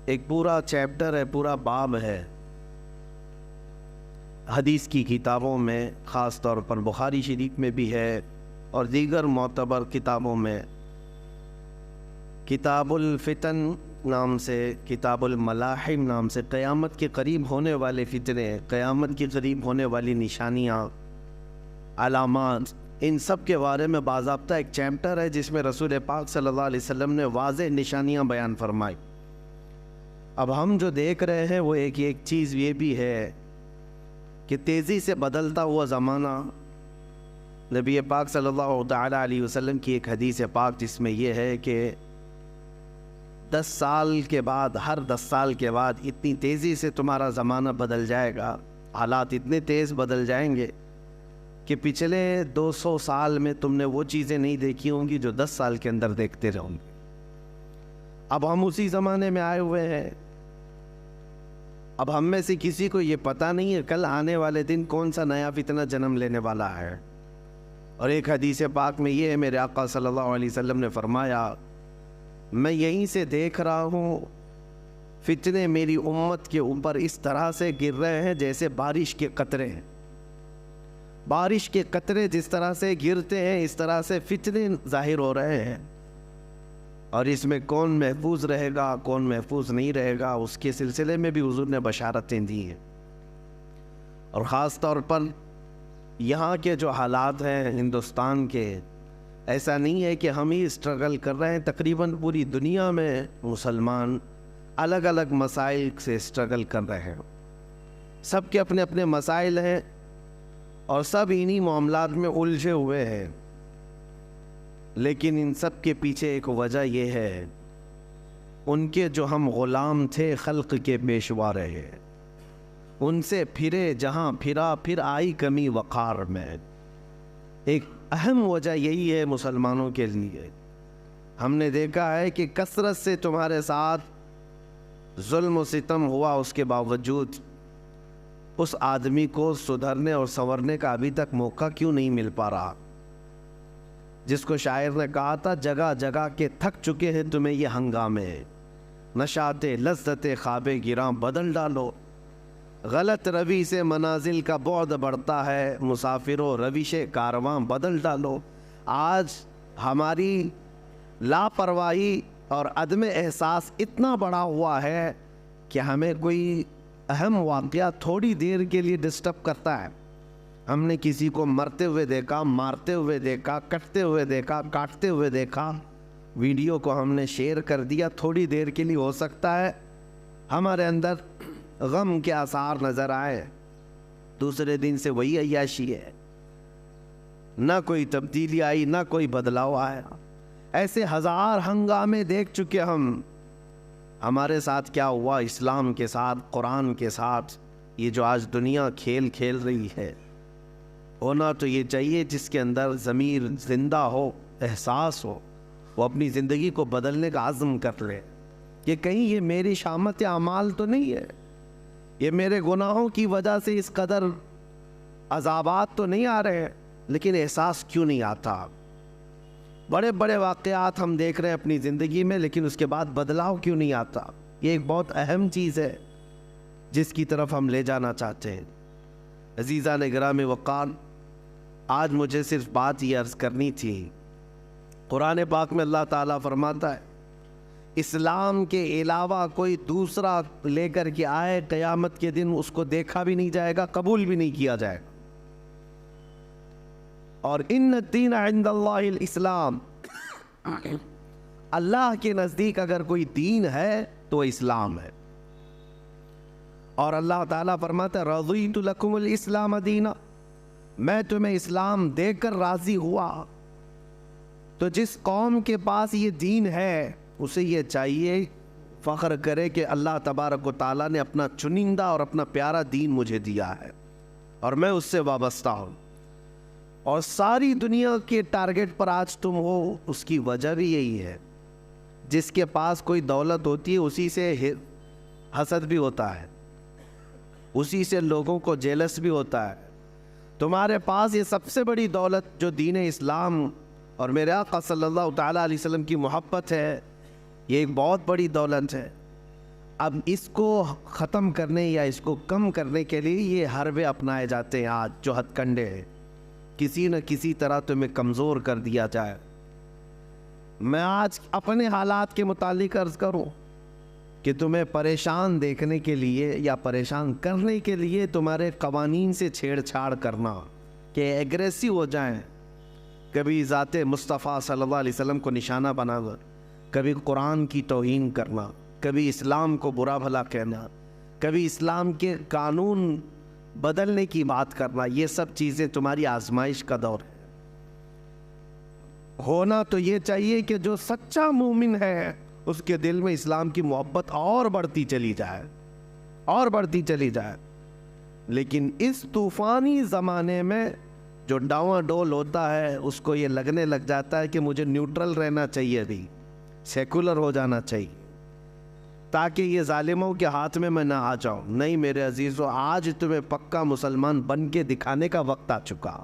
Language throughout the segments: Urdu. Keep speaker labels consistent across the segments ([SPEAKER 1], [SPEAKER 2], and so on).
[SPEAKER 1] ایک پورا چیپٹر ہے، پورا باب ہے حدیث کی کتابوں میں، خاص طور پر بخاری شریف میں بھی ہے اور دیگر معتبر کتابوں میں، کتاب الفتن نام سے، کتاب الملاحم نام سے، قیامت کے قریب ہونے والے فتنے، قیامت کے قریب ہونے والی نشانیاں، علامات، ان سب کے بارے میں باضابطہ ایک چیپٹر ہے جس میں رسول پاک صلی اللہ علیہ وسلم نے واضح نشانیاں بیان فرمائی۔ اب ہم جو دیکھ رہے ہیں وہ ایک چیز یہ بھی ہے کہ تیزی سے بدلتا ہوا زمانہ، نبی پاک صلی اللہ تعالیٰ علیہ وسلم کی ایک حدیث پاک جس میں یہ ہے کہ 10 سال کے بعد، ہر 10 سال کے بعد اتنی تیزی سے تمہارا زمانہ بدل جائے گا، حالات اتنے تیز بدل جائیں گے کہ پچھلے 200 سال میں تم نے وہ چیزیں نہیں دیکھی ہوں گی جو 10 سال کے اندر دیکھتے رہو گے۔ اب ہم اسی زمانے میں آئے ہوئے ہیں۔ اب ہم میں سے کسی کو یہ پتہ نہیں ہے کل آنے والے دن کون سا نیا فتنہ جنم لینے والا ہے۔ اور ایک حدیث پاک میں یہ ہے، میرے آقا صلی اللہ علیہ وسلم نے فرمایا، میں یہیں سے دیکھ رہا ہوں فتنے میری امت کے اوپر اس طرح سے گر رہے ہیں جیسے بارش کے قطرے ہیں۔ بارش کے قطرے جس طرح سے گرتے ہیں اس طرح سے فتنے ظاہر ہو رہے ہیں، اور اس میں کون محفوظ رہے گا کون محفوظ نہیں رہے گا اس کے سلسلے میں بھی حضور نے بشارتیں دی ہیں۔ اور خاص طور پر یہاں کے جو حالات ہیں ہندوستان کے، ایسا نہیں ہے کہ ہم ہی اسٹرگل کر رہے ہیں، تقریباً پوری دنیا میں مسلمان الگ الگ مسائل سے اسٹرگل کر رہے ہیں، سب کے اپنے اپنے مسائل ہیں اور سب انہی معاملات میں الجھے ہوئے ہیں، لیکن ان سب کے پیچھے ایک وجہ یہ ہے، ان کے جو ہم غلام تھے خلق کے پیشوا رہے، ان سے پھرے جہاں پھرا پھر آئی کمی وقار میں۔ ایک اہم وجہ یہی ہے مسلمانوں کے لیے۔ ہم نے دیکھا ہے کہ کثرت سے تمہارے ساتھ ظلم و ستم ہوا، اس کے باوجود اس آدمی کو سدھرنے اور سنورنے کا ابھی تک موقع کیوں نہیں مل پا رہا؟ جس کو شاعر نے کہا تھا، جگہ جگہ کے تھک چکے ہیں تمہیں یہ ہنگامے، نشاط لذت خواب گراں بدل ڈالو، غلط روی سے منازل کا بعد بڑھتا ہے، مسافروں روش کارواں بدل ڈالو۔ آج ہماری لاپرواہی اور عدم احساس اتنا بڑا ہوا ہے کہ ہمیں کوئی اہم واقعہ تھوڑی دیر کے لیے ڈسٹرب کرتا ہے۔ ہم نے کسی کو مرتے ہوئے دیکھا، مارتے ہوئے دیکھا، کٹتے ہوئے دیکھا، کاٹتے ہوئے دیکھا، ویڈیو کو ہم نے شیئر کر دیا، تھوڑی دیر کے لیے ہو سکتا ہے ہمارے اندر غم کے آثار نظر آئے، دوسرے دن سے وہی عیاشی ہے، نہ کوئی تبدیلی آئی، نہ کوئی بدلاؤ آیا۔ ایسے ہزار ہنگامے دیکھ چکے ہم۔ ہمارے ساتھ کیا ہوا؟ اسلام کے ساتھ، قرآن کے ساتھ یہ جو آج دنیا کھیل کھیل رہی ہے، ہونا تو یہ چاہیے جس کے اندر ضمیر زندہ ہو، احساس ہو، وہ اپنی زندگی کو بدلنے کا عزم کر لے کہ کہیں یہ میری شامت اعمال تو نہیں ہے، یہ میرے گناہوں کی وجہ سے اس قدر عذابات تو نہیں آ رہے ہیں، لیکن احساس کیوں نہیں آتا؟ بڑے بڑے واقعات ہم دیکھ رہے ہیں اپنی زندگی میں، لیکن اس کے بعد بدلاؤ کیوں نہیں آتا؟ یہ ایک بہت اہم چیز ہے جس کی طرف ہم لے جانا چاہتے ہیں۔ عزیزان گرامی وقار، آج مجھے صرف بات یہ عرض کرنی تھی۔ قرآن پاک میں اللہ تعالیٰ فرماتا ہے، اسلام کے علاوہ کوئی دوسرا لے کر کے آئے، قیامت کے دن اس کو دیکھا بھی نہیں جائے گا، قبول بھی نہیں کیا جائے گا۔ اور ان الدین عند اللہ الاسلام، اللہ کے نزدیک اگر کوئی دین ہے تو اسلام ہے۔ اور اللہ تعالیٰ فرماتا ہے، رضیت لکم الاسلام دینا، میں تمہیں اسلام دے کر راضی ہوا۔ تو جس قوم کے پاس یہ دین ہے اسے یہ چاہیے فخر کرے کہ اللہ تبارک و تعالیٰ نے اپنا چنندہ اور اپنا پیارا دین مجھے دیا ہے اور میں اس سے وابستہ ہوں۔ اور ساری دنیا کے ٹارگٹ پر آج تم ہو، اس کی وجہ بھی یہی ہے۔ جس کے پاس کوئی دولت ہوتی ہے اسی سے حسد بھی ہوتا ہے، اسی سے لوگوں کو جیلس بھی ہوتا ہے۔ تمہارے پاس یہ سب سے بڑی دولت جو دین اسلام اور میرے آقا صلی اللہ تعالیٰ علیہ وسلم کی محبت ہے، یہ ایک بہت بڑی دولت ہے۔ اب اس کو ختم کرنے یا اس کو کم کرنے کے لیے یہ حربے اپنائے جاتے ہیں آج جو ہتھ کنڈے ہیں، کسی نہ کسی طرح تمہیں کمزور کر دیا جائے۔ میں آج اپنے حالات کے متعلق عرض کروں کہ تمہیں پریشان دیکھنے کے لیے یا پریشان کرنے کے لیے تمہارے قوانین سے چھیڑ چھاڑ کرنا کہ ایگریسو ہو جائیں، کبھی ذات مصطفیٰ صلی اللہ علیہ وسلم کو نشانہ بنانا، کبھی قرآن کی توہین کرنا، کبھی اسلام کو برا بھلا کہنا، کبھی اسلام کے قانون بدلنے کی بات کرنا، یہ سب چیزیں تمہاری آزمائش کا دور ہے۔ ہونا تو یہ چاہیے کہ جو سچا مومن ہے اس کے دل میں اسلام کی محبت اور بڑھتی چلی جائے، اور بڑھتی چلی جائے۔ لیکن اس طوفانی زمانے میں جو ڈاواں ڈول ہوتا ہے اس کو یہ لگنے لگ جاتا ہے کہ مجھے نیوٹرل رہنا چاہیے، بھی سیکولر ہو جانا چاہیے تاکہ یہ ظالموں کے ہاتھ میں نہ آ جاؤں۔ نہیں میرے عزیزو، آج تمہیں پکا مسلمان بن کے دکھانے کا وقت آ چکا۔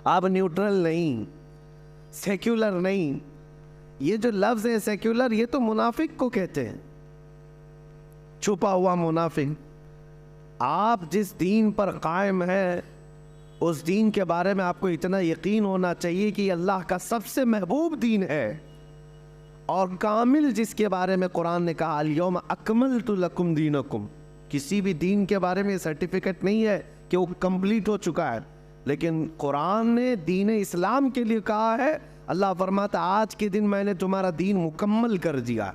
[SPEAKER 1] اب نیوٹرل نہیں، سیکولر نہیں، یہ جو لفظ ہے سیکولر، یہ تو منافق کو کہتے ہیں، چھپا ہوا منافق۔ آپ جس دین پر قائم ہے اس دین کے بارے میں آپ کو اتنا یقین ہونا چاہیے کہ یہ اللہ کا سب سے محبوب دین ہے، اور کامل جس کے بارے میں قرآن نے کہا الیوم اکملت لکم دینکم، کسی بھی دین کے بارے میں سرٹیفکیٹ نہیں ہے کہ وہ کمپلیٹ ہو چکا ہے، لیکن قرآن نے دین اسلام کے لیے کہا ہے، اللہ فرماتا آج کے دن میں نے تمہارا دین مکمل کر دیا۔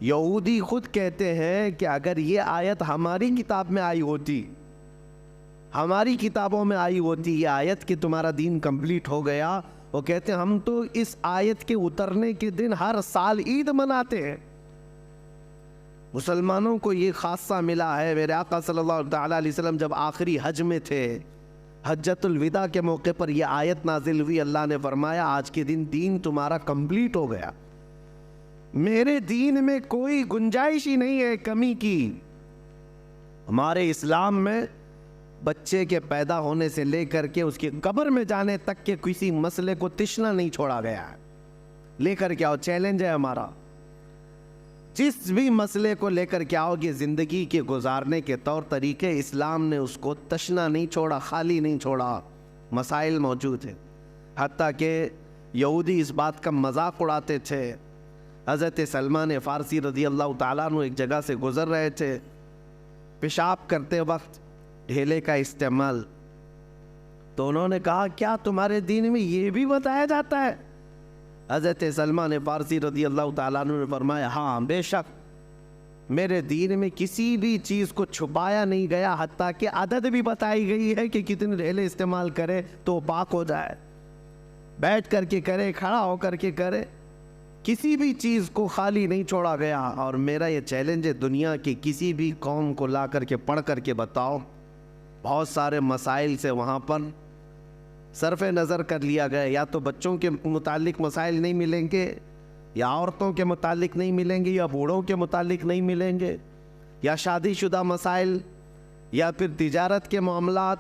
[SPEAKER 1] یہودی خود کہتے ہیں کہ اگر یہ آیت ہماری کتاب میں آئی ہوتی، ہماری کتابوں میں آئی ہوتی یہ آیت کہ تمہارا دین کمپلیٹ ہو گیا، وہ کہتے ہیں ہم تو اس آیت کے اترنے کے دن ہر سال عید مناتے ہیں۔ مسلمانوں کو یہ خاصہ ملا ہے، میرے آقا صلی اللہ علیہ وسلم جب آخری حج میں تھے، حجۃ الوداع کے موقع پر یہ آیت نازل ہوئی، اللہ نے فرمایا آج کے دن دین تمہارا کمپلیٹ ہو گیا، میرے دین میں کوئی گنجائش ہی نہیں ہے کمی کی۔ ہمارے اسلام میں بچے کے پیدا ہونے سے لے کر کے اس کے قبر میں جانے تک کے کسی مسئلے کو تشنا نہیں چھوڑا گیا ہے۔ لے کر کے آؤ، چیلنج ہے ہمارا، جس بھی مسئلے کو لے کر کے آؤ گے زندگی کے گزارنے کے طور طریقے، اسلام نے اس کو تشنا نہیں چھوڑا، خالی نہیں چھوڑا، مسائل موجود ہیں۔ حتیٰ کہ یہودی اس بات کا مذاق اڑاتے تھے۔ حضرت سلمان فارسی رضی اللہ تعالیٰ عنہ ایک جگہ سے گزر رہے تھے، پیشاب کرتے وقت ڈھیلے کا استعمال، تو انہوں نے کہا کیا تمہارے دین میں یہ بھی بتایا جاتا ہے؟ حضرت سلمان فارسی رضی اللہ تعالیٰ عنہ نے فرمایا ہاں بے شک، میرے دین میں کسی بھی چیز کو چھپایا نہیں گیا، حتیٰ کہ عدد بھی بتائی گئی ہے کہ کتنے ڈھیلے استعمال کرے تو پاک ہو جائے، بیٹھ کر کے کرے، کھڑا ہو کر کے کرے، کسی بھی چیز کو خالی نہیں چھوڑا گیا۔ اور میرا یہ چیلنج ہے، دنیا کی کسی بھی قوم کو لا کر کے پڑھ کر کے بتاؤ، بہت سارے مسائل سے وہاں پر صرف نظر کر لیا گیا، یا تو بچوں کے متعلق مسائل نہیں ملیں گے، یا عورتوں کے متعلق نہیں ملیں گے، یا بوڑھوں کے متعلق نہیں ملیں گے، یا شادی شدہ مسائل، یا پھر تجارت کے معاملات،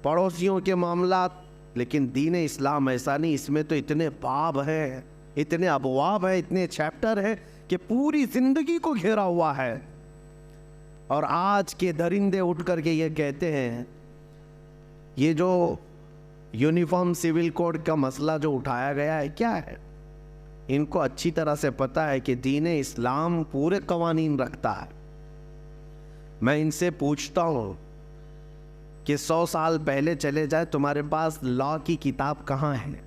[SPEAKER 1] پڑوسیوں کے معاملات۔ لیکن دین اسلام ایسا نہیں، اس میں تو اتنے باب ہیں، اتنے ابواب ہیں، اتنے چیپٹر ہیں کہ پوری زندگی کو گھیرا ہوا ہے۔ اور آج کے درندے اٹھ کر کے یہ کہتے ہیں، یہ جو یونیفارم سول کوڈ کا مسئلہ جو اٹھایا گیا ہے کیا ہے؟ ان کو اچھی طرح سے پتا ہے کہ دین اسلام پورے قوانین رکھتا ہے۔ میں ان سے پوچھتا ہوں کہ 100 سال پہلے چلے جائے، تمہارے پاس لا کی کتاب کہاں ہے؟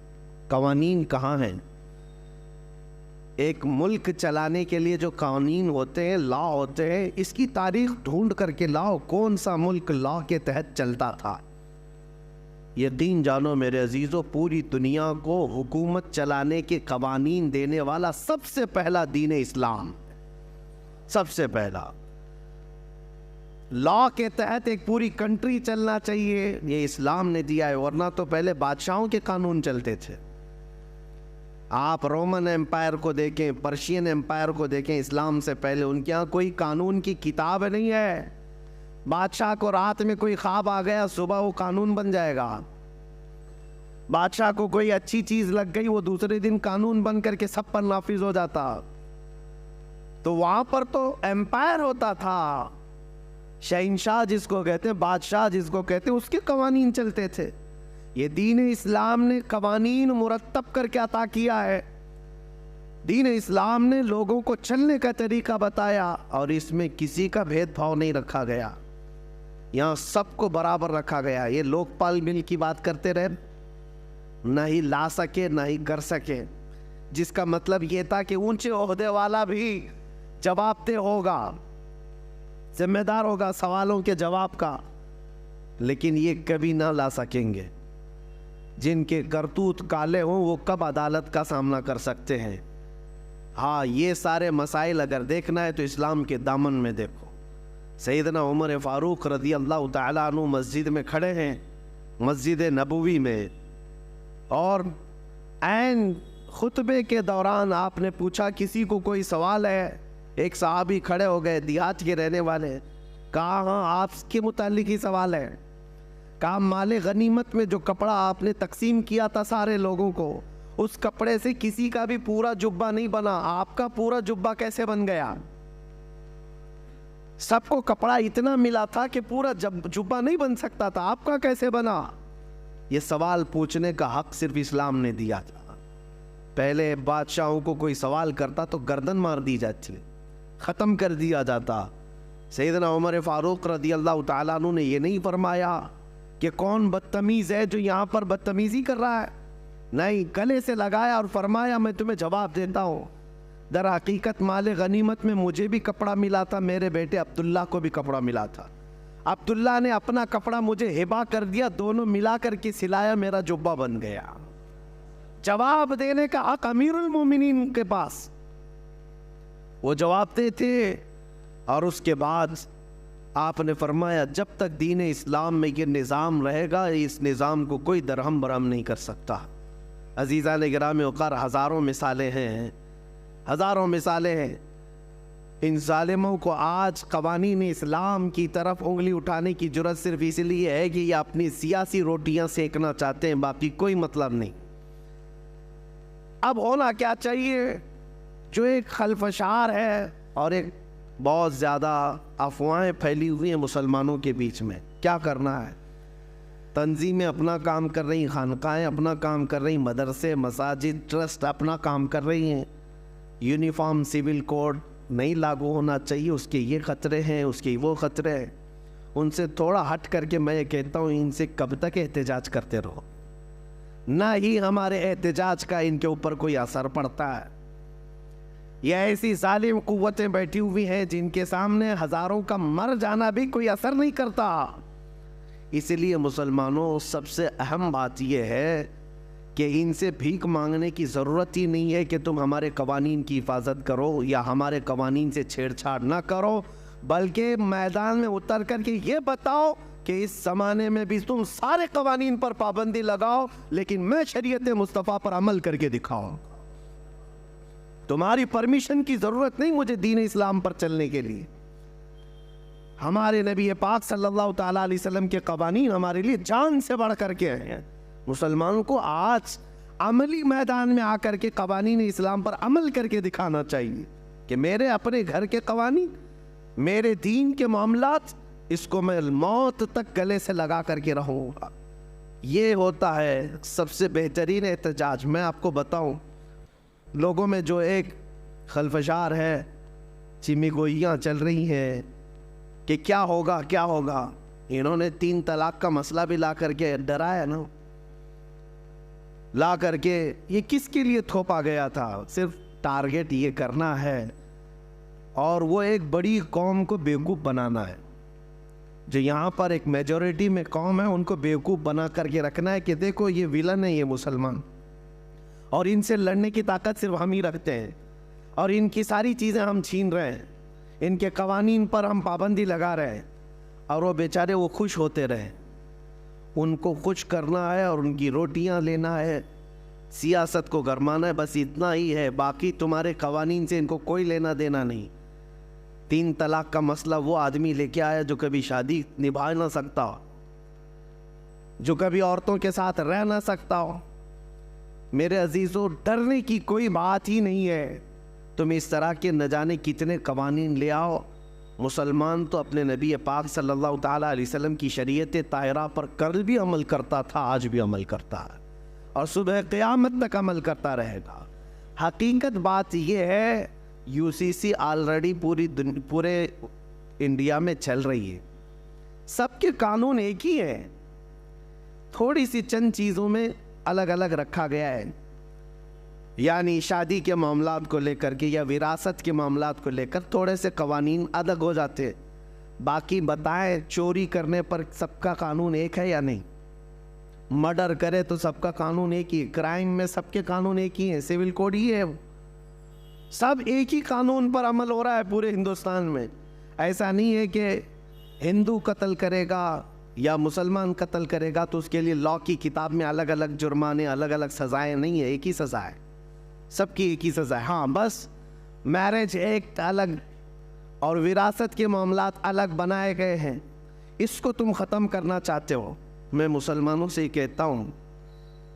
[SPEAKER 1] قوانین کہاں ہیں؟ ایک ملک چلانے کے لیے جو قوانین ہوتے ہیں، لا ہوتے ہیں، اس کی تاریخ ڈھونڈ کر کے لاؤ، کون سا ملک لا کے تحت چلتا تھا؟ یقین جانو میرے عزیزو، پوری دنیا کو حکومت چلانے کے قوانین دینے والا سب سے پہلا دین اسلام، سب سے پہلا لا کے تحت ایک پوری کنٹری چلنا چاہیے، یہ اسلام نے دیا ہے، ورنہ تو پہلے بادشاہوں کے قانون چلتے تھے۔ آپ رومن امپائر کو دیکھیں، پرشین امپائر کو دیکھیں، اسلام سے پہلے ان کے ہاں کوئی قانون کی کتاب نہیں ہے۔ بادشاہ کو رات میں کوئی خواب آ گیا، صبح وہ قانون بن جائے گا۔ بادشاہ کو کوئی اچھی چیز لگ گئی، وہ دوسرے دن قانون بن کر کے سب پر نافذ ہو جاتا۔ تو وہاں پر تو ایمپائر ہوتا تھا، شہنشاہ جس کو کہتے ہیں، بادشاہ جس کو کہتے ہیں، اس کے قوانین چلتے تھے۔ یہ دین اسلام نے قوانین مرتب کر کے عطا کیا ہے۔ دین اسلام نے لوگوں کو چلنے کا طریقہ بتایا، اور اس میں کسی کا بھید بھاؤ نہیں رکھا گیا، یہاں سب کو برابر رکھا گیا۔ یہ لوک پال بل کی بات کرتے رہے، نہ ہی لا سکے نہ ہی کر سکے، جس کا مطلب یہ تھا کہ اونچے عہدے والا بھی جواب دہ ہوگا، ذمہ دار ہوگا سوالوں کے جواب کا، لیکن یہ کبھی نہ لا سکیں گے۔ جن کے کرتوت کالے ہوں وہ کب عدالت کا سامنا کر سکتے ہیں؟ ہاں، یہ سارے مسائل اگر دیکھنا ہے تو اسلام کے دامن میں دیکھو۔ سیدنا عمر فاروق رضی اللہ تعالیٰ عنہ مسجد میں کھڑے ہیں، مسجد نبوی میں، اور عین خطبے کے دوران آپ نے پوچھا کسی کو کوئی سوال ہے؟ ایک صحابی کھڑے ہو گئے، دیہات کے رہنے والے، کہا ہاں آپ کے متعلق ہی سوال ہے۔ کہا مال غنیمت میں جو کپڑا آپ نے تقسیم کیا تھا سارے لوگوں کو، اس کپڑے سے کسی کا بھی پورا جبہ نہیں بنا، آپ کا پورا جبہ کیسے بن گیا؟ سب کو کپڑا اتنا ملا تھا کہ پورا جبہ نہیں بن سکتا تھا، آپ کا کیسے بنا؟ یہ سوال پوچھنے کا حق صرف اسلام نے دیا تھا۔ پہلے بادشاہوں کو کوئی سوال کرتا تو گردن مار دی جاتی، ختم کر دیا جاتا۔ سیدنا عمر فاروق رضی اللہ تعالیٰ عنہ نے یہ نہیں فرمایا کہ کون بدتمیز ہے جو یہاں پر بدتمیزی کر رہا ہے، نہیں، گلے سے لگایا اور فرمایا میں تمہیں جواب دیتا ہوں۔ در حقیقت مال غنیمت میں مجھے بھی کپڑا ملا تھا، میرے بیٹے عبداللہ کو بھی کپڑا ملا تھا، عبداللہ نے اپنا کپڑا مجھے ہبہ کر دیا، دونوں ملا کر کے سلایا، میرا جبہ بن گیا۔ جواب دینے کا حق امیر المومنین کے پاس، وہ جواب دیتے۔ اور اس کے بعد آپ نے فرمایا جب تک دین اسلام میں یہ نظام رہے گا، اس نظام کو کوئی درہم برہم نہیں کر سکتا۔ عزیزان گرامی وقار، ہزاروں مثالیں ہیں، ہزاروں مثالیں ہیں۔ ان ظالموں کو آج قوانین اسلام کی طرف انگلی اٹھانے کی جرت صرف اس لیے ہے کہ یہ اپنی سیاسی روٹیاں سیکنا چاہتے ہیں، باقی کوئی مطلب نہیں۔ اب ہونا کیا چاہیے؟ جو ایک خلفشار ہے اور ایک بہت زیادہ افواہیں پھیلی ہوئی ہیں مسلمانوں کے بیچ میں، کیا کرنا ہے؟ تنظیمیں اپنا کام کر رہی ہیں، خانقاہیں اپنا کام کر رہی ہیں، مدرسے، مساجد، ٹرسٹ اپنا کام کر رہی ہیں۔ یونیفارم سول کوڈ نہیں لاگو ہونا چاہیے، اس کے یہ خطرے ہیں، اس کے وہ خطرے ہیں۔ ان سے تھوڑا ہٹ کر کے میں یہ کہتا ہوں، ان سے کب تک احتجاج کرتے رہو؟ نہ ہی ہمارے احتجاج کا ان کے اوپر کوئی اثر پڑتا ہے۔ یہ ایسی ظالم قوتیں بیٹھی ہوئی ہیں جن کے سامنے ہزاروں کا مر جانا بھی کوئی اثر نہیں کرتا۔ اس لیے مسلمانوں، سب سے اہم بات یہ ہے کہ ان سے بھیک مانگنے کی ضرورت ہی نہیں ہے کہ تم ہمارے قوانین کی حفاظت کرو یا ہمارے قوانین سے چھیڑ چھاڑ نہ کرو، بلکہ میدان میں اتر کر کے یہ بتاؤ کہ اس زمانے میں بھی تم سارے قوانین پر پابندی لگاؤ، لیکن میں شریعت مصطفیٰ پر عمل کر کے دکھاؤں۔ تمہاری پرمیشن کی ضرورت نہیں مجھے دین اسلام پر چلنے کے لیے۔ ہمارے نبی پاک صلی اللہ تعالیٰ علیہ وسلم کے قوانین ہمارے لیے جان سے بڑھ کر کے ہیں۔ مسلمانوں کو آج عملی میدان میں آ کر کے قوانین اسلام پر عمل کر کے دکھانا چاہیے کہ میرے اپنے گھر کے قوانین، میرے دین کے معاملات، اس کو میں موت تک گلے سے لگا کر کے رہوں گا۔ یہ ہوتا ہے سب سے بہترین احتجاج۔ میں آپ کو بتاؤں، لوگوں میں جو ایک خلفشار ہے، چمی گوئیاں چل رہی ہیں کہ کیا ہوگا کیا ہوگا۔ انہوں نے 3 طلاق کا مسئلہ بھی لا کر کے ڈرایا نا، لا کر کے یہ کس کے لیے تھوپا گیا تھا؟ صرف ٹارگٹ یہ کرنا ہے اور وہ ایک بڑی قوم کو بیوقوف بنانا ہے۔ جو یہاں پر ایک میجورٹی میں قوم ہے ان کو بیوقوف بنا کر کے رکھنا ہے کہ دیکھو یہ ویلن ہے، یہ مسلمان، اور ان سے لڑنے کی طاقت صرف ہم ہی رکھتے ہیں، اور ان کی ساری چیزیں ہم چھین رہے ہیں، ان کے قوانین پر ہم پابندی لگا رہے ہیں، اور وہ بیچارے وہ خوش ہوتے رہے۔ ان کو خوش کرنا ہے اور ان کی روٹیاں لینا ہے، سیاست کو گرمانا ہے، بس اتنا ہی ہے۔ باقی تمہارے قوانین سے ان کو کوئی لینا دینا نہیں۔ 3 طلاق کا مسئلہ وہ آدمی لے کے آیا جو کبھی شادی نبھا نہ سکتا ہو، جو کبھی عورتوں کے ساتھ رہ نہ سکتا ہو۔ میرے عزیزوں، ڈرنے کی کوئی بات ہی نہیں ہے۔ تم اس طرح کے نہ جانے کتنے قوانین لے آؤ، مسلمان تو اپنے نبی پاک صلی اللہ تعالیٰ علیہ وسلم کی شریعت طاہرہ پر کل بھی عمل کرتا تھا، آج بھی عمل کرتا ہے، اور صبح قیامت تک عمل کرتا رہے گا۔ حقیقت بات یہ ہے UCC آلریڈی پورے انڈیا میں چل رہی ہے، سب کے قانون ایک ہی ہیں، تھوڑی سی چند چیزوں میں الگ الگ رکھا گیا ہے، یعنی شادی کے معاملات کو لے کر کے یا وراثت کے معاملات کو لے کر تھوڑے سے قوانین الگ ہو جاتے ہیں۔ باقی بتائیں چوری کرنے پر سب کا قانون ایک ہے یا نہیں؟ مرڈر کرے تو سب کا قانون ایک ہی ہے، کرائم میں سب کے قانون ایک ہی ہیں، سول کوڈ ہی ہے، سب ایک ہی قانون پر عمل ہو رہا ہے پورے ہندوستان میں۔ ایسا نہیں ہے کہ ہندو قتل کرے گا یا مسلمان قتل کرے گا تو اس کے لیے لاء کی کتاب میں الگ الگ جرمانے، الگ الگ سزائیں نہیں ہے، ایک ہی سزا ہے، سب کی ایک ہی سزا ہے۔ ہاں بس میرج ایکٹ الگ اور وراثت کے معاملات الگ بنائے گئے ہیں، اس کو تم ختم کرنا چاہتے ہو، میں مسلمانوں سے یہ کہتا ہوں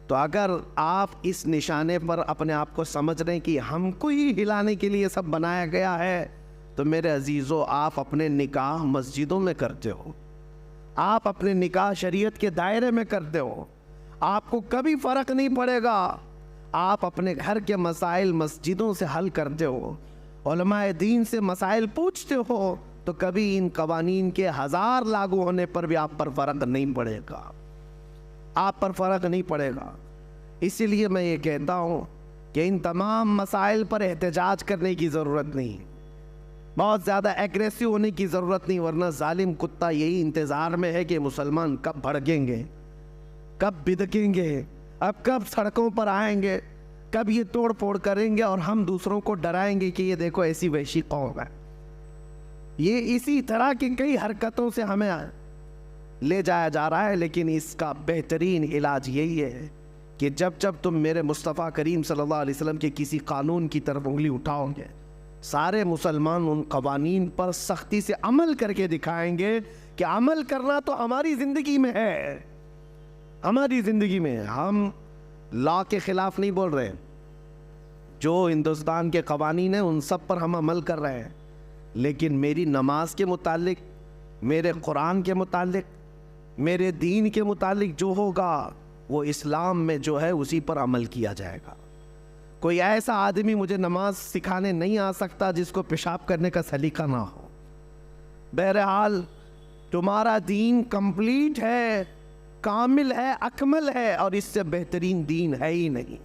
[SPEAKER 1] تو اگر آپ اس نشانے پر اپنے آپ کو سمجھ رہے ہیں کہ ہم کو ہی ہلانے کے لیے سب بنایا گیا ہے، تو میرے عزیزو آپ اپنے نکاح مسجدوں میں کرتے ہو، آپ اپنے نکاح شریعت کے دائرے میں کرتے ہو، آپ کو کبھی فرق نہیں پڑے گا، آپ اپنے گھر کے مسائل مسجدوں سے حل کرتے ہو، علماء دین سے مسائل پوچھتے ہو، تو کبھی ان قوانین کے 1000 لاگو ہونے پر بھی آپ پر فرق نہیں پڑے گا، آپ پر فرق نہیں پڑے گا۔ اسی لیے میں یہ کہتا ہوں کہ ان تمام مسائل پر احتجاج کرنے کی ضرورت نہیں، بہت زیادہ ایگریسو ہونے کی ضرورت نہیں، ورنہ ظالم کتا یہی انتظار میں ہے کہ مسلمان کب بھڑکیں گے، کب بدکیں گے، اب کب سڑکوں پر آئیں گے، کب یہ توڑ پھوڑ کریں گے اور ہم دوسروں کو ڈرائیں گے کہ یہ دیکھو ایسی وحشی قوم ہے۔ یہ اسی طرح کی کئی حرکتوں سے ہمیں لے جایا جا رہا ہے، لیکن اس کا بہترین علاج یہی ہے کہ جب جب تم میرے مصطفیٰ کریم صلی اللہ علیہ وسلم کے کسی قانون کی طرف انگلی اٹھاؤ گے، سارے مسلمان ان قوانین پر سختی سے عمل کر کے دکھائیں گے کہ عمل کرنا تو ہماری زندگی میں ہے، ہماری زندگی میں ہم لاء کے خلاف نہیں بول رہے، جو ہندوستان کے قوانین ہیں ان سب پر ہم عمل کر رہے ہیں، لیکن میری نماز کے متعلق، میرے قرآن کے متعلق، میرے دین کے متعلق جو ہوگا وہ اسلام میں جو ہے اسی پر عمل کیا جائے گا۔ کوئی ایسا آدمی مجھے نماز سکھانے نہیں آ سکتا جس کو پیشاب کرنے کا سلیقہ نہ ہو۔ بہرحال تمہارا دین کمپلیٹ ہے، کامل ہے، اکمل ہے، اور اس سے بہترین دین ہے ہی نہیں،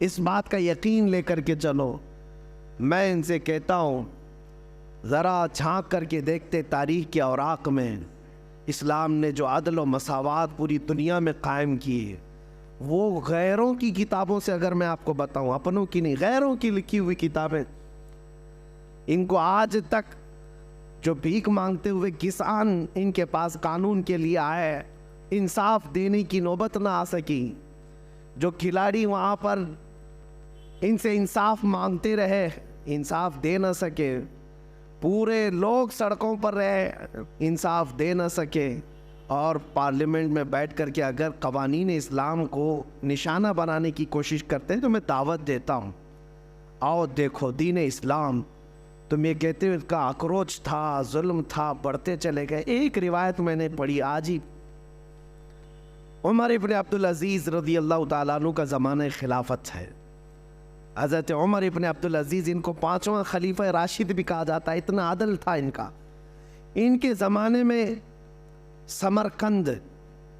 [SPEAKER 1] اس بات کا یقین لے کر کے چلو۔ میں ان سے کہتا ہوں ذرا جھانک کر کے دیکھتے تاریخ کے اوراق میں اسلام نے جو عدل و مساوات پوری دنیا میں قائم کی ہے، وہ غیروں کی کتابوں سے اگر میں آپ کو بتاؤں، اپنوں کی نہیں، غیروں کی لکھی ہوئی کتابیں، ان کو آج تک جو بھیک مانگتے ہوئے کسان ان کے پاس قانون کے لیے آئے، انصاف دینے کی نوبت نہ آ سکی، جو کھلاڑی وہاں پر ان سے انصاف مانگتے رہے، انصاف دے نہ سکے، پورے لوگ سڑکوں پر رہے، انصاف دے نہ سکے، اور پارلیمنٹ میں بیٹھ کر کے اگر قوانین اسلام کو نشانہ بنانے کی کوشش کرتے ہیں تو میں دعوت دیتا ہوں، آؤ دیکھو دین اسلام، تم یہ کہتے ہو اس کا اکروچ تھا، ظلم تھا، بڑھتے چلے گئے۔ ایک روایت میں نے پڑھی آج ہی، عمر ابن عبدالعزیز رضی اللہ تعالیٰ عنہ کا زمانہ خلافت ہے، حضرت عمر ابن عبدالعزیز، ان کو 5واں خلیفہ راشد بھی کہا جاتا ہے، اتنا عدل تھا ان کا۔ ان کے زمانے میں سمرقند،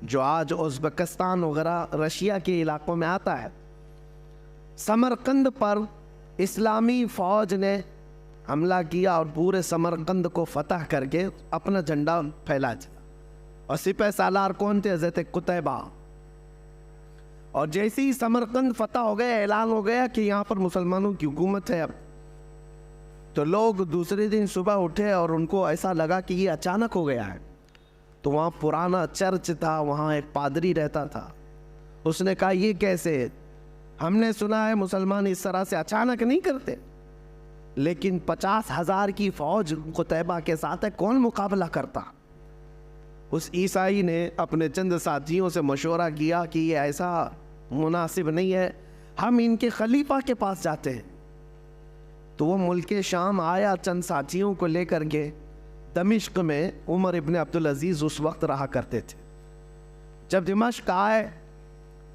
[SPEAKER 1] جو آج ازبکستان وغیرہ رشیا کے علاقوں میں آتا ہے، سمرقند پر اسلامی فوج نے حملہ کیا اور پورے سمرقند کو فتح کر کے اپنا جھنڈا پھیلا دیا، اور سپہ سالار کون تھے؟ حضرت قتیبہ۔ اور جیسے ہی سمرقند فتح ہو گیا، اعلان ہو گیا کہ یہاں پر مسلمانوں کی حکومت ہے اب، تو لوگ دوسرے دن صبح اٹھے اور ان کو ایسا لگا کہ یہ اچانک ہو گیا ہے۔ تو وہاں پرانا چرچ تھا، وہاں ایک پادری رہتا تھا، اس نے کہا یہ کیسے؟ ہم نے سنا ہے مسلمان اس طرح سے اچانک نہیں کرتے، لیکن 50,000 کی فوج قتیبہ کے ساتھ ہے، کون مقابلہ کرتا؟ اس عیسائی نے اپنے چند ساتھیوں سے مشورہ کیا کہ یہ ایسا مناسب نہیں ہے، ہم ان کے خلیفہ کے پاس جاتے ہیں، تو وہ ملک شام آیا چند ساتھیوں کو لے کر کے. دمشق میں عمر ابن عبدالعزیز اس وقت رہا کرتے تھے. جب دمشق آئے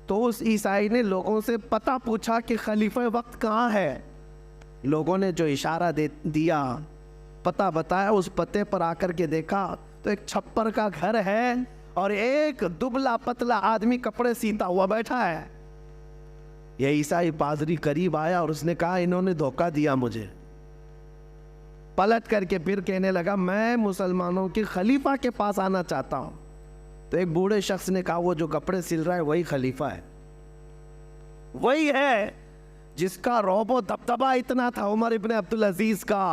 [SPEAKER 1] تو اس عیسائی نے لوگوں سے پتہ پوچھا کہ خلیفہ وقت کہاں ہے. لوگوں نے جو اشارہ دیا، پتہ بتایا، اس پتے پر آ کر کے دیکھا تو ایک چھپر کا گھر ہے اور ایک دبلا پتلا آدمی کپڑے سیتا ہوا بیٹھا ہے. یہ عیسائی پادری قریب آیا اور اس نے کہا انہوں نے دھوکہ دیا مجھے. پلٹ کر کے پھر کہنے لگا میں مسلمانوں کے خلیفہ کے پاس آنا چاہتا ہوں. تو ایک بوڑھے شخص نے کہا وہ جو کپڑے سل رہا ہے وہی خلیفہ ہے، وہی ہے جس کا رعب و دبدبہ اتنا تھا عمر ابن عبدالعزیز کا.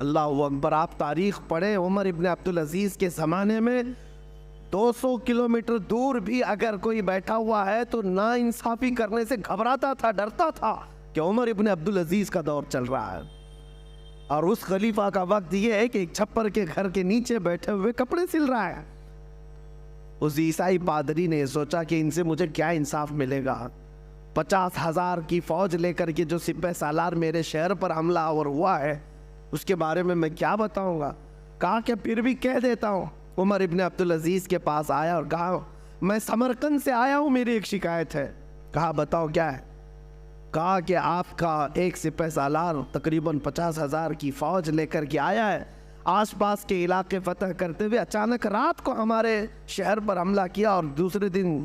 [SPEAKER 1] اللہ اکبر. آپ تاریخ پڑھیں، عمر ابن عبدالعزیز کے زمانے میں 200 کلومیٹر دور بھی اگر کوئی بیٹھا ہوا ہے تو نا انصافی کرنے سے گھبراتا تھا، ڈرتا تھا کہ عمر ابن عبدالعزیز کا دور چل رہا ہے. اور اس خلیفہ کا وقت یہ ہے کہ ایک چھپر کے گھر کے نیچے بیٹھے ہوئے کپڑے سل رہا ہے. اس عیسائی پادری نے سوچا کہ ان سے مجھے کیا انصاف ملے گا. 50,000 کی فوج لے کر کے جو سپہ سالار میرے شہر پر حملہ آور ہوا ہے اس کے بارے میں کیا بتاؤں گا. کہا کہ پھر بھی کہہ دیتا ہوں. عمر ابن عبدالعزیز کے پاس آیا اور کہا میں سمرقند سے آیا ہوں، میری ایک شکایت ہے. کہا بتاؤ کیا ہے. کہا کہ آپ کا ایک سپہ سالار تقریباً 50,000 کی فوج لے کر کے آیا ہے، آس پاس کے علاقے فتح کرتے ہوئے اچانک رات کو ہمارے شہر پر حملہ کیا اور دوسرے دن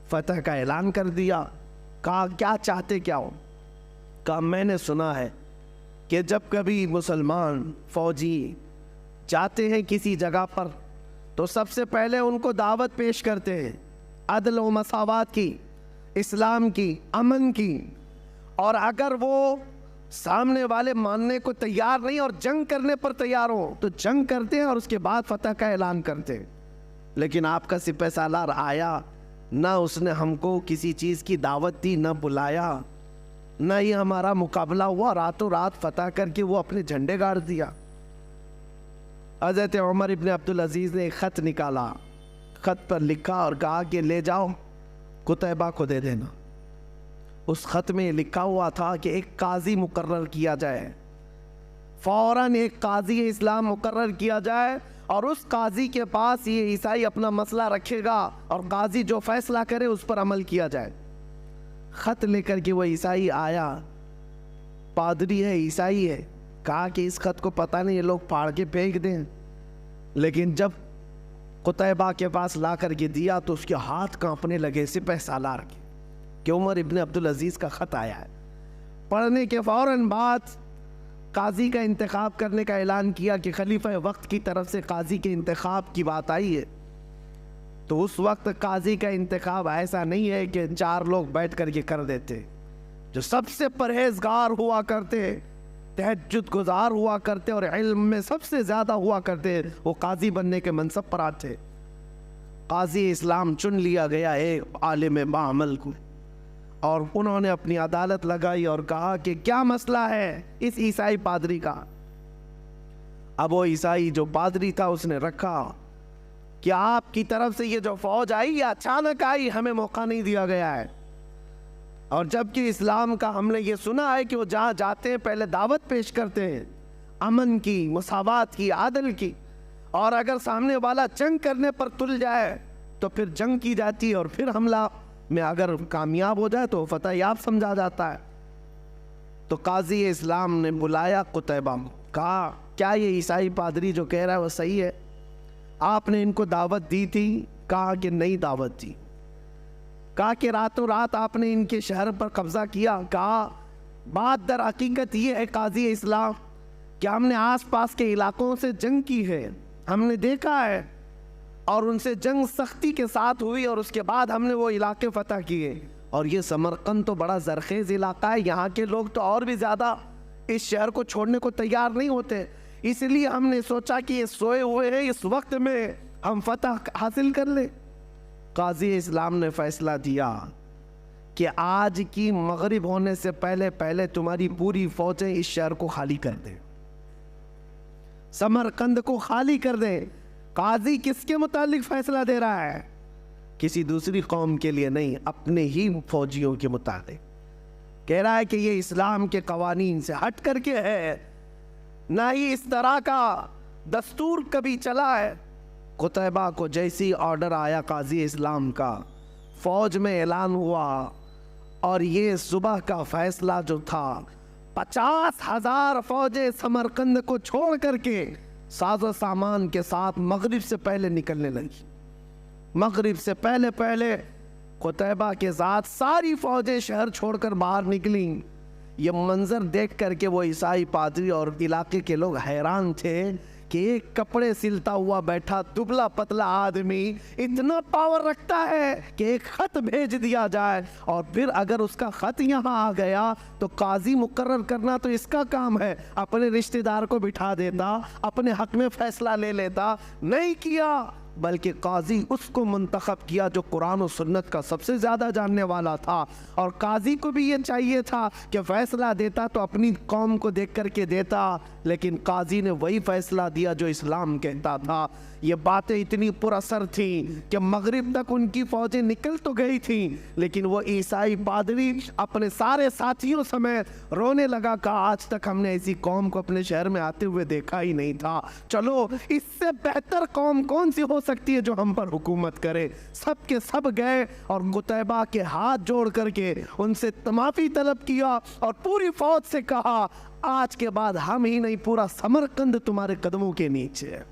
[SPEAKER 1] فتح کا اعلان کر دیا. کہا کیا چاہتے کیا ہو. کہا میں نے سنا ہے کہ جب کبھی مسلمان فوجی جاتے ہیں کسی جگہ پر تو سب سے پہلے ان کو دعوت پیش کرتے ہیں عدل و مساوات کی، اسلام کی، امن کی، اور اگر وہ سامنے والے ماننے کو تیار نہیں اور جنگ کرنے پر تیار ہو تو جنگ کرتے ہیں اور اس کے بعد فتح کا اعلان کرتے ہیں. لیکن آپ کا سپہ سالار آیا، نہ اس نے ہم کو کسی چیز کی دعوت دی، نہ بلایا، نہ یہ ہمارا مقابلہ ہوا، راتوں رات فتح کر کے وہ اپنے جھنڈے گاڑ دیا. حضرت عمر ابن عبدالعزیز نے ایک خط نکالا، خط پر لکھا اور کہا کہ لے جاؤ قتیبہ کو دے دینا. اس خط میں لکھا ہوا تھا کہ ایک قاضی مقرر کیا جائے، فوراً ایک قاضی اسلام مقرر کیا جائے اور اس قاضی کے پاس یہ عیسائی اپنا مسئلہ رکھے گا اور قاضی جو فیصلہ کرے اس پر عمل کیا جائے. خط لے کر کے وہ عیسائی آیا، پادری ہے، عیسائی ہے. کہا کہ اس خط کو پتہ نہیں یہ لوگ پھاڑ کے پھینک دیں. لیکن جب قتیبہ کے پاس لا کر کے دیا تو اس کے ہاتھ کانپنے لگے سپہ سالار کے کہ عمر ابن عبدالعزیز کا خط آیا ہے. پڑھنے کے فوراً بعد قاضی کا انتخاب کرنے کا اعلان کیا کہ خلیفہ وقت کی طرف سے قاضی کے انتخاب کی بات آئی ہے. تو اس وقت قاضی کا انتخاب ایسا نہیں ہے کہ 4 لوگ بیٹھ کر کے کر دیتے. جو سب سے پرہیزگار ہوا کرتے، تہجد گزار ہوا کرتے اور علم میں سب سے زیادہ ہوا کرتے، وہ قاضی بننے کے منصب پر آتے. قاضی اسلام چن لیا گیا ایک عالم باعمل کو اور انہوں نے اپنی عدالت لگائی اور کہا کہ کیا مسئلہ ہے اس عیسائی پادری کا. اب وہ عیسائی جو پادری تھا اس نے رکھا کہ آپ کی طرف سے یہ جو فوج آئی یہ اچانک آئی، ہمیں موقع نہیں دیا گیا ہے. اور جبکہ اسلام کا ہم نے یہ سنا ہے کہ وہ جہاں جاتے ہیں پہلے دعوت پیش کرتے ہیں امن کی، مساوات کی، عدل کی، اور اگر سامنے والا جنگ کرنے پر تل جائے تو پھر جنگ کی جاتی ہے اور پھر حملہ میں اگر کامیاب ہو جائے تو فتح یاب سمجھا جاتا ہے. تو قاضی اسلام نے بلایا قتیبہ، کہا کیا یہ عیسائی پادری جو کہہ رہا ہے وہ صحیح ہے؟ آپ نے ان کو دعوت دی تھی؟ کہا کہ نہیں دعوت دی. کہا کہ راتوں رات آپ نے ان کے شہر پر قبضہ کیا؟ کہا بات در حقیقت یہ ہے قاضی اسلام کہ ہم نے آس پاس کے علاقوں سے جنگ کی ہے، ہم نے دیکھا ہے اور ان سے جنگ سختی کے ساتھ ہوئی اور اس کے بعد ہم نے وہ علاقے فتح کیے. اور یہ سمرقند تو بڑا زرخیز علاقہ ہے، یہاں کے لوگ تو اور بھی زیادہ اس شہر کو چھوڑنے کو تیار نہیں ہوتے، اس لیے ہم نے سوچا کہ یہ سوئے ہوئے ہیں، اس وقت میں ہم فتح حاصل کر لیں. قاضی اسلام نے فیصلہ دیا کہ آج کی مغرب ہونے سے پہلے پہلے تمہاری پوری فوجیں اس شہر کو خالی کر دیں، سمرقند کو خالی کر دیں. قاضی کس کے متعلق فیصلہ دے رہا ہے؟ کسی دوسری قوم کے لیے نہیں، اپنے ہی فوجیوں کے متعلق. کہہ رہا ہے کہ یہ اسلام کے قوانین سے ہٹ کر کے ہے، نہ ہی اس طرح کا دستور کبھی چلا ہے۔ قتیبہ کو جیسی آرڈر آیا قاضی اسلام کا، فوج میں اعلان ہوا، اور یہ صبح کا فیصلہ جو تھا 50,000 فوجیں سمرقند کو چھوڑ کر کے ساز و سامان کے ساتھ مغرب سے پہلے نکلنے لگی۔ مغرب سے پہلے قتیبہ کے ذات ساری فوجیں شہر چھوڑ کر باہر نکلیں۔ یہ منظر دیکھ کر کے وہ عیسائی پادری اور علاقے کے لوگ حیران تھے کہ ایک کپڑے سلتا ہوا بیٹھا دبلا پتلا آدمی اتنا پاور رکھتا ہے کہ ایک خط بھیج دیا جائے، اور پھر اگر اس کا خط یہاں آ گیا تو قاضی مقرر کرنا تو اس کا کام ہے، اپنے رشتہ دار کو بٹھا دیتا، اپنے حق میں فیصلہ لے لیتا۔ نہیں کیا، بلکہ قاضی اس کو منتخب کیا جو قرآن و سنت کا سب سے زیادہ جاننے والا تھا، اور قاضی کو بھی یہ چاہیے تھا کہ فیصلہ دیتا تو اپنی قوم کو دیکھ کر کے دیتا، لیکن قاضی نے وہی فیصلہ دیا جو اسلام کہتا تھا۔ یہ باتیں اتنی پر اثر تھیں کہ مغرب تک ان کی فوجیں نکل تو گئی تھیں، لیکن وہ عیسائی پادری اپنے سارے ساتھیوں سمیت رونے لگا کہ آج تک ہم نے ایسی قوم کو اپنے شہر میں آتے ہوئے دیکھا ہی نہیں تھا، چلو اس سے بہتر قوم کون سی ہو سکتی ہے جو ہم پر حکومت کرے۔ سب کے سب گئے اور قتیبہ کے ہاتھ جوڑ کر کے ان سے معافی طلب کیا، اور پوری فوج سے کہا آج کے بعد ہم ہی نہیں، پورا سمرقند تمہارے قدموں کے نیچے ہے،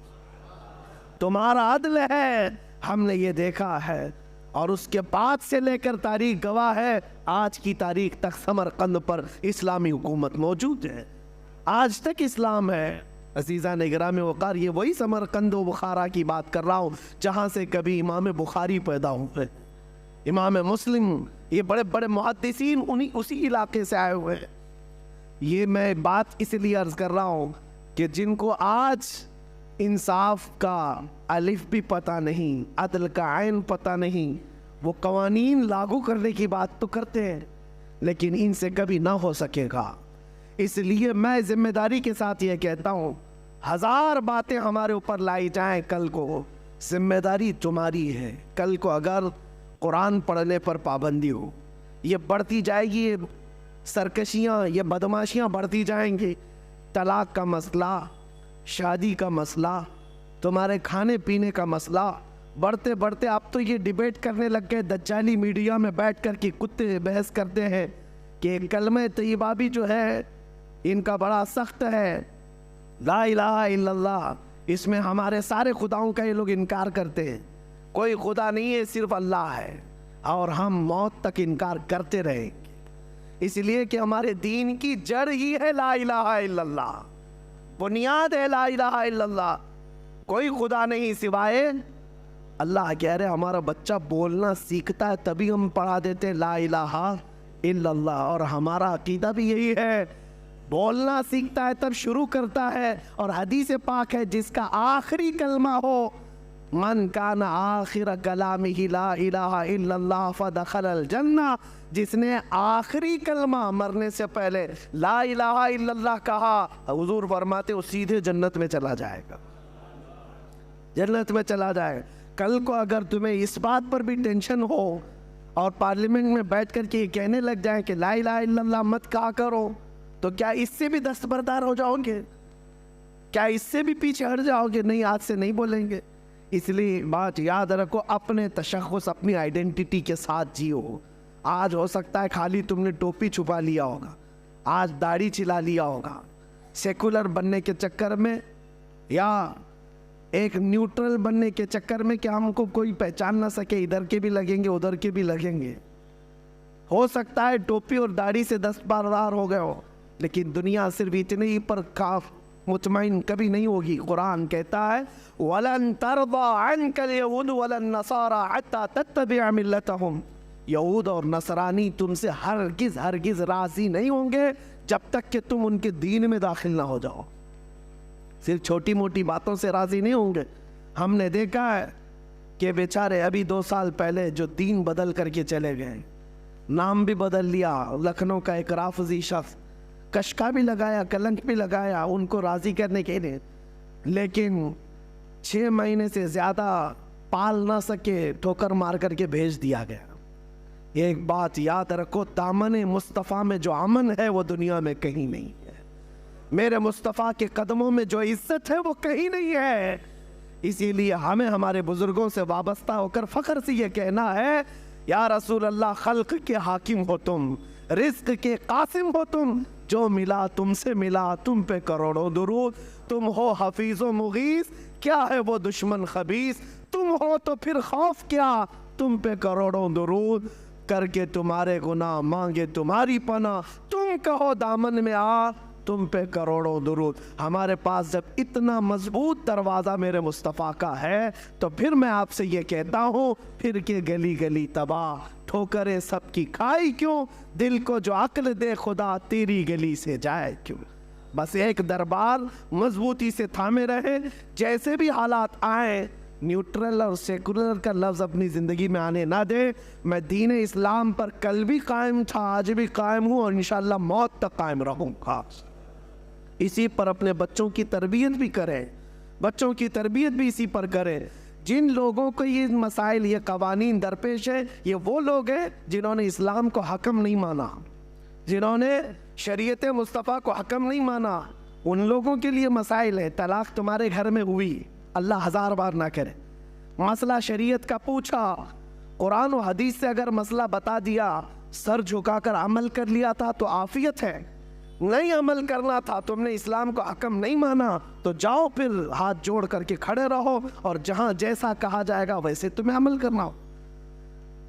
[SPEAKER 1] تمہارا عدل ہے، ہم نے یہ دیکھا ہے۔ اور اس کے بعد سے لے کر تاریخ گواہ ہے، آج کی تاریخ تک سمرقند پر اسلامی حکومت موجود ہے، آج تک اسلام ہے۔ عزیزان گرامی وقار، یہ وہی سمرقند و بخارا کی بات کر رہا ہوں جہاں سے کبھی امام بخاری پیدا ہوئے، امام مسلم، یہ بڑے بڑے محدثین اسی علاقے سے آئے ہوئے ہیں۔ یہ میں بات اس لیے عرض کر رہا ہوں کہ جن کو آج انصاف کا الف بھی پتہ نہیں، عدل کا عین پتہ نہیں، وہ قوانین لاگو کرنے کی بات تو کرتے ہیں لیکن ان سے کبھی نہ ہو سکے گا۔ اس لیے میں ذمہ داری کے ساتھ یہ کہتا ہوں، 1000 باتیں ہمارے اوپر لائی جائیں، کل کو ذمہ داری تمہاری ہے۔ کل کو اگر قرآن پڑھنے پر پابندی ہو، یہ بڑھتی جائے گی، یہ سرکشیاں، یہ بدماشیاں بڑھتی جائیں گی، طلاق کا مسئلہ، شادی کا مسئلہ، تمہارے کھانے پینے کا مسئلہ بڑھتے بڑھتے اب تو یہ ڈیبیٹ کرنے لگ گئے، دجالی میڈیا میں بیٹھ کر کے کتے بحث کرتے ہیں کہ کلمہ طیبہ بھی جو ہے ان کا بڑا سخت ہے، لا الہ الا اللہ، اس میں ہمارے سارے خداؤں کا یہ لوگ انکار کرتے ہیں، کوئی خدا نہیں ہے، صرف اللہ ہے، اور ہم موت تک انکار کرتے رہیں گے، اس لیے کہ ہمارے دین کی جڑ ہی ہے لا الہ الا اللہ، بنیاد ہے لا الہ الا اللہ، کوئی خدا نہیں سوائے اللہ۔ کہہ رہے ہمارا بچہ بولنا سیکھتا ہے تبھی ہم پڑھا دیتے ہیں لا الہ الا اللہ، اور ہمارا عقیدہ بھی یہی ہے، بولنا سیکھتا ہے تب شروع کرتا ہے، اور حدیث پاک ہے جس کا آخری کلمہ ہو من کان آخر کلامہ لا الہ الا اللہ فدخل الجنہ، جس نے آخری کلمہ مرنے سے پہلے لا الہ الا اللہ کہا، حضور فرماتے وہ سیدھے جنت میں چلا جائے گا، جنت میں چلا جائے گا۔ کل کو اگر تمہیں اس بات پر بھی ٹینشن ہو اور پارلیمنٹ میں بیٹھ کر کے یہ کہنے لگ جائیں کہ لا الہ الا اللہ مت کہا کرو، تو کیا اس سے بھی دستبردار ہو جاؤ گے؟ کیا اس سے بھی پیچھے ہٹ جاؤ گے؟ نہیں، آج سے نہیں بولیں گے۔ اس لیے بات یاد رکھو، اپنے تشخص، اپنی آئیڈینٹی کے ساتھ جیو۔ آج ہو سکتا ہے خالی تم نے ٹوپی چھپا لیا ہوگا، آج داڑھی چلا لیا ہوگا، سیکولر بننے کے چکر میں یا ایک نیوٹرل بننے کے چکر میں کہ ہم کو کوئی پہچان نہ سکے، ادھر کے بھی لگیں گے ادھر کے بھی لگیں گے۔ ہو سکتا ہے ٹوپی اور داڑھی سے دستبردار ہو گئے ہو، لیکن دنیا صرف اتنے ہی پر کاف مطمئن کبھی نہیں ہوگی۔ قرآن کہتا ہے وَلَن تَرْضَى عَنْكَ الْيَهُودُ وَلَا النَّصَارَى حَتَّى تَتَّبِعَ مِلَّتَهُمْ، یہود اور نصرانی تم سے ہرگز راضی نہیں ہوں گے جب تک کہ تم ان کے دین میں داخل نہ ہو جاؤ۔ صرف چھوٹی موٹی باتوں سے راضی نہیں ہوں گے۔ ہم نے دیکھا ہے کہ بیچارے ابھی 2 سال پہلے جو دین بدل کر کے چلے گئے، نام بھی بدل لیا، لکھنؤ کا ایک رافضی شخص، کشکا بھی لگایا، کلنک بھی لگایا ان کو راضی کرنے کے لیے، لیکن 6 مہینے سے زیادہ پال نہ سکے، ٹھوکر مار کر کے بھیج دیا گیا۔ ایک بات یاد رکھو، دامن مصطفیٰ میں جو امن ہے وہ دنیا میں کہیں نہیں ہے، میرے مصطفیٰ کے قدموں میں جو عزت ہے وہ کہیں نہیں ہے۔ اسی لیے ہمیں ہمارے بزرگوں سے وابستہ ہو کر فخر سے یہ کہنا ہے، یا رسول اللہ خلق کے حاکم ہو تم، رزق کے قاسم ہو تم، جو ملا تم سے ملا تم پہ کروڑوں درود، تم ہو حفیظ و مغیث کیا ہے وہ دشمن خبیث، تم ہو تو پھر خوف کیا تم پہ کروڑوں درود، کر کے تمہارے گناہ مانگے تمہاری پناہ، تم کہو دامن میں آ تم پہ کروڑوں درود۔ ہمارے پاس جب اتنا مضبوط دروازہ میرے مصطفیٰ کا ہے تو پھر میں آپ سے یہ کہتا ہوں، پھر کے گلی گلی تباہ ٹھوکریں سب کی کھائی کیوں، دل کو جو عقل دے خدا تیری گلی سے جائے کیوں۔ بس ایک دربار مضبوطی سے تھامے رہے، جیسے بھی حالات آئیں نیوٹرل اور سیکولر کا لفظ اپنی زندگی میں آنے نہ دے۔ میں دین اسلام پر کل بھی قائم تھا، آج بھی قائم ہوں اور انشاءاللہ موت تک قائم رہوں گا۔ اسی پر اپنے بچوں کی تربیت بھی کریں، بچوں کی تربیت بھی اسی پر کریں۔ جن لوگوں کو یہ مسائل یہ قوانین درپیش ہیں، یہ وہ لوگ ہیں جنہوں نے اسلام کو حکم نہیں مانا، جنہوں نے شریعت مصطفیٰ کو حکم نہیں مانا، ان لوگوں کے لیے مسائل ہیں۔ طلاق تمہارے گھر میں ہوئی، اللہ 1000 بار نہ کرے، مسئلہ شریعت کا پوچھا، قرآن و حدیث سے اگر مسئلہ بتا دیا، سر جھکا کر عمل کر لیا تھا تو عافیت ہے، نہیں عمل کرنا تھا، تم نے اسلام کو حکم نہیں مانا تو جاؤ پھر ہاتھ جوڑ کر کے کھڑے رہو اور جہاں جیسا کہا جائے گا ویسے تمہیں عمل کرنا ہو۔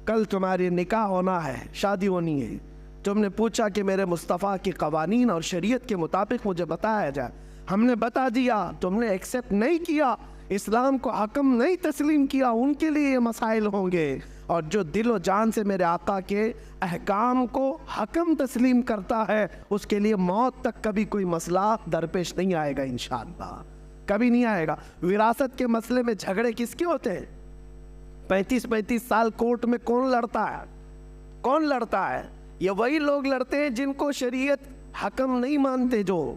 [SPEAKER 1] کل تمہاری نکاح ہونا ہے، شادی ہونی ہے، تم نے پوچھا کہ میرے مصطفیٰ کی قوانین اور شریعت کے مطابق مجھے بتایا جائے، ہم نے بتا دیا، تم نے ایکسیپٹ نہیں کیا، اسلام کو حکم نہیں تسلیم کیا، ان کے لیے یہ مسائل ہوں گے۔ اور جو دل و جان سے میرے آقا کے احکام کو حکم تسلیم کرتا ہے، اس کے لیے موت تک کبھی کوئی مسئلہ درپیش نہیں آئے گا، انشاءاللہ کبھی نہیں آئے گا۔ وراثت کے مسئلے میں جھگڑے کس کے ہوتے ہیں؟ 35 سال کورٹ میں کون لڑتا ہے؟ کون لڑتا ہے؟ یہ وہی لوگ لڑتے ہیں جن کو شریعت حکم نہیں مانتے، جو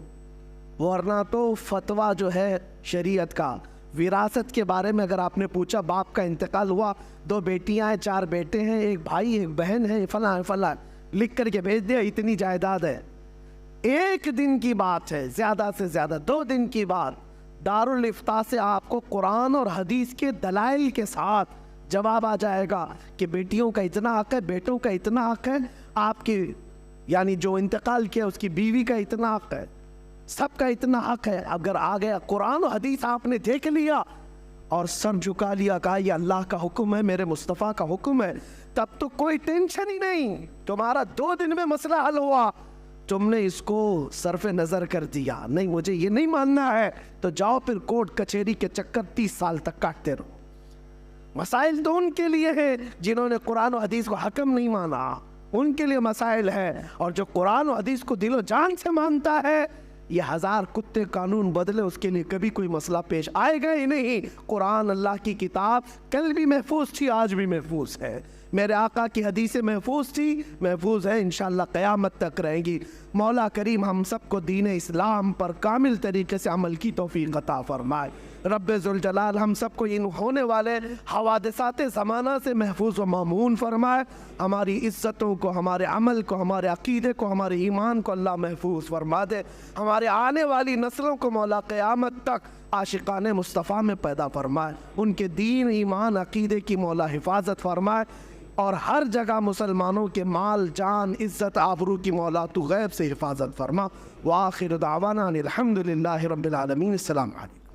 [SPEAKER 1] ورنہ تو فتویٰ جو ہے شریعت کا وراثت کے بارے میں اگر آپ نے پوچھا، باپ کا انتقال ہوا، 2 بیٹیاں ہیں، 4 بیٹے ہیں، ایک بھائی ایک بہن ہے، فلاں فلاں لکھ کر کے بھیج دیا، اتنی جائیداد ہے، 1 دن کی بات ہے، زیادہ سے زیادہ 2 دن کی بات، دارالافتاء سے آپ کو قرآن اور حدیث کے دلائل کے ساتھ جواب آ جائے گا کہ بیٹیوں کا اتنا حق ہے، بیٹوں کا اتنا حق ہے، آپ کی یعنی جو انتقال کیا اس کی بیوی کا اتنا حق ہے، سب کا اتنا حق ہے۔ اگر آ گیا قرآن و حدیث آپ نے دیکھ لیا اور سر جھکا لیا، کہا یہ اللہ کا حکم ہے، میرے مصطفیٰ کا حکم ہے، تب تو کوئی ٹینشن ہی نہیں، تمہارا 2 دن میں مسئلہ حل ہوا۔ تم نے اس کو صرف نظر کر دیا، نہیں مجھے یہ نہیں ماننا ہے، تو جاؤ پھر کورٹ کچہری کے چکر 30 سال تک کاٹتے رہو۔ مسائل تو ان کے لیے ہے جنہوں نے قرآن و حدیث کو حکم نہیں مانا، ان کے لیے مسائل ہے، اور جو قرآن و حدیث کو دل و جان سے مانتا ہے، یہ 1000 کتے قانون بدلے اس کے لیے کبھی کوئی مسئلہ پیش آئے گا ہی نہیں۔ قرآن اللہ کی کتاب کل بھی محفوظ تھی، آج بھی محفوظ ہے، میرے آقا کی حدیثیں محفوظ تھی، محفوظ ہے، انشاءاللہ قیامت تک رہیں گی۔ مولا کریم ہم سب کو دین اسلام پر کامل طریقے سے عمل کی توفیق عطا فرمائے۔ رب ذوالجلال ہم سب کو ان ہونے والے حوادثات زمانہ سے محفوظ و مامون فرمائے، ہماری عزتوں کو، ہمارے عمل کو، ہمارے عقیدے کو، ہمارے ایمان کو اللہ محفوظ فرما دے، ہمارے آنے والی نسلوں کو مولا قیامت تک عاشقان مصطفیٰ میں پیدا فرمائے، ان کے دین ایمان عقیدے کی مولا حفاظت فرمائے، اور ہر جگہ مسلمانوں کے مال جان عزت آبرو کی مولا تو غیب سے حفاظت فرما۔ وآخر دعوانا الحمدللہ رب العالمین۔ السلام علیکم۔